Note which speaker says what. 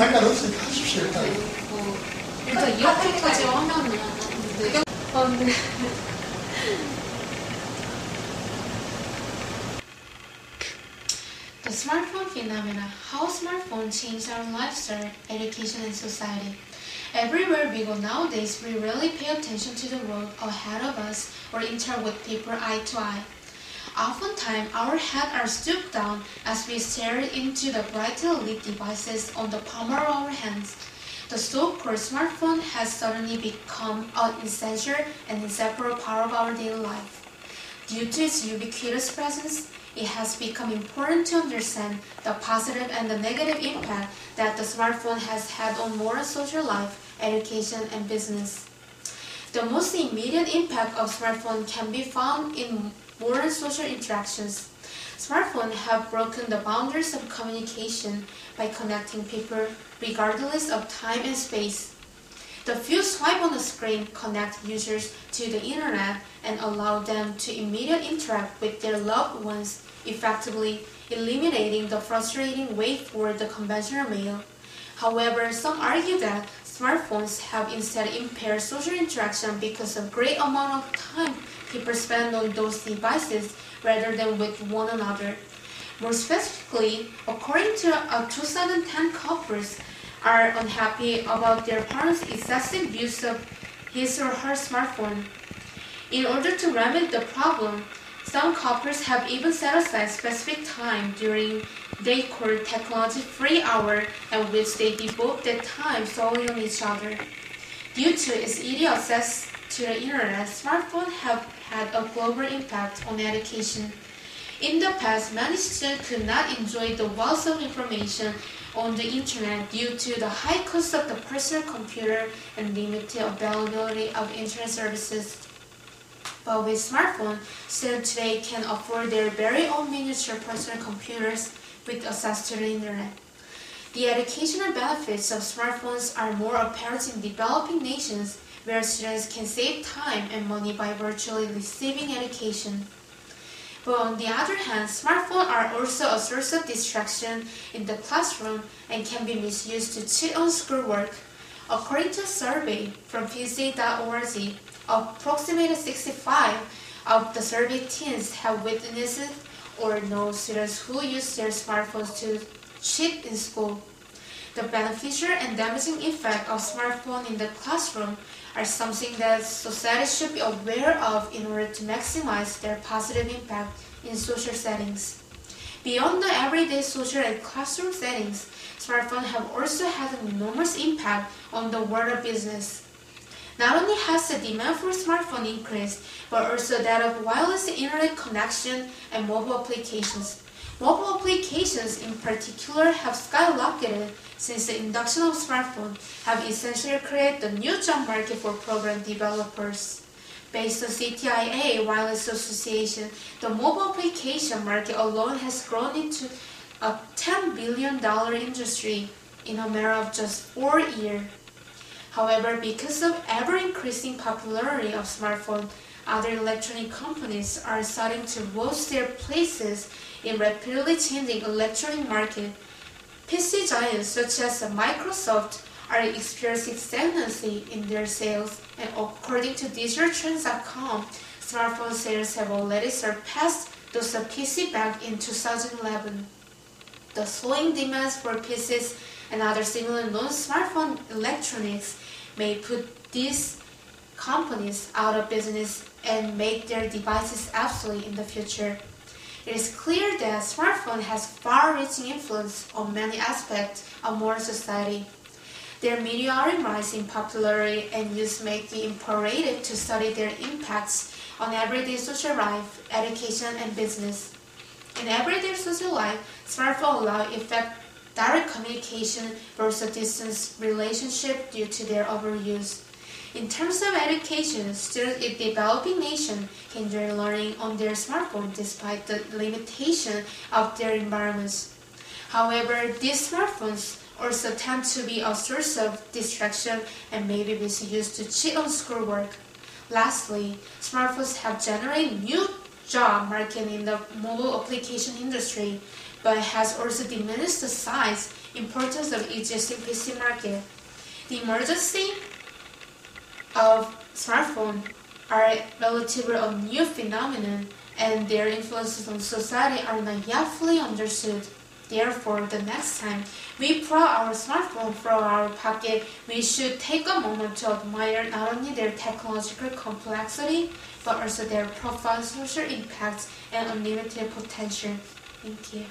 Speaker 1: 상관없어요. 하십시오.
Speaker 2: 일단 이렇게까지 하면은 네. The smartphone phenomena. How smartphones change our lifestyle, education, and society. Everywhere we go nowadays, we rarely pay attention to the road ahead of us or interact with people eye to eye. Oftentimes, our heads are stooped down as we stare into the brightly lit devices on the palm of our hands. The so-called smartphone has suddenly become an essential and inseparable part of our daily life. Due to its ubiquitous presence, it has become important to understand the positive and the negative impact that the smartphone has had on modern social life, education, and business. The most immediate impact of smartphone can be found in modern social interactions. Smartphones have broken the boundaries of communication by connecting people regardless of time and space. The few swipes on the screen connect users to the internet and allow them to immediately interact with their loved ones, effectively eliminating the frustrating wait for the conventional mail. However, some argue that smartphones have instead impaired social interaction because of great amount of time people spend on those devices rather than with one another. More specifically, according to a 2010 couples are unhappy about their partner's excessive use of his or her smartphone. In order to remedy the problem, some couples have even set aside specific time during they call technology-free hour at which they devote their time solely on each other. Due to its easy access to the internet, smartphones have had a global impact on education. In the past, many students could not enjoy the wealth of information on the internet due to the high cost of the personal computer and limited availability of internet services. But with smartphones, students today can afford their very own miniature personal computers with access to the internet. The educational benefits of smartphones are more apparent in developing nations where students can save time and money by virtually receiving education. But on the other hand, smartphones are also a source of distraction in the classroom and can be misused to cheat on schoolwork. According to a survey from PC.org, approximately 65 of the surveyed teens have witnessed or know students who use their smartphones to cheat in school. The beneficial and damaging effect of smartphones in the classroom are something that society should be aware of in order to maximize their positive impact in social settings. Beyond the everyday social and classroom settings, smartphones have also had an enormous impact on the world of business. Not only has the demand for smartphones increased, but also that of wireless internet connection and mobile applications. Mobile applications in particular have skyrocketed since the introduction of smartphones have essentially created a new job market for program developers. Based on CTIA Wireless Association, the mobile application market alone has grown into a $10 billion industry in a matter of just 4 years. However, because of ever-increasing popularity of smartphones, other electronic companies are starting to roast their places in rapidly changing electronic market. PC giants such as Microsoft are experiencing stagnancy in their sales, and according to DigitalTrends.com, smartphone sales have already surpassed those of PC back in 2011. The slowing demands for PCs and other similar non-smartphone electronics may put these companies out of business and make their devices obsolete in the future. It is clear that smartphone has far-reaching influence on many aspects of modern society. Their meteoric rise in popularity and use make it imperative to study their impacts on everyday social life, education, and business. In everyday social life, smartphones allow effective direct communication versus distance relationship due to their overuse. In terms of education, students in developing nations can enjoy learning on their smartphone despite the limitation of their environments. However, these smartphones also tend to be a source of distraction and may be misused to cheat on schoolwork. Lastly, smartphones have generated new job market in the mobile application industry, but has also diminished the size importance of existing PC market. The emergency of smartphones are relatively a new phenomenon, and their influences on society are not yet fully understood. Therefore, the next time we pull our smartphone from our pocket, we should take a moment to admire not only their technological complexity, but also their profound social impacts and unlimited potential. Thank you.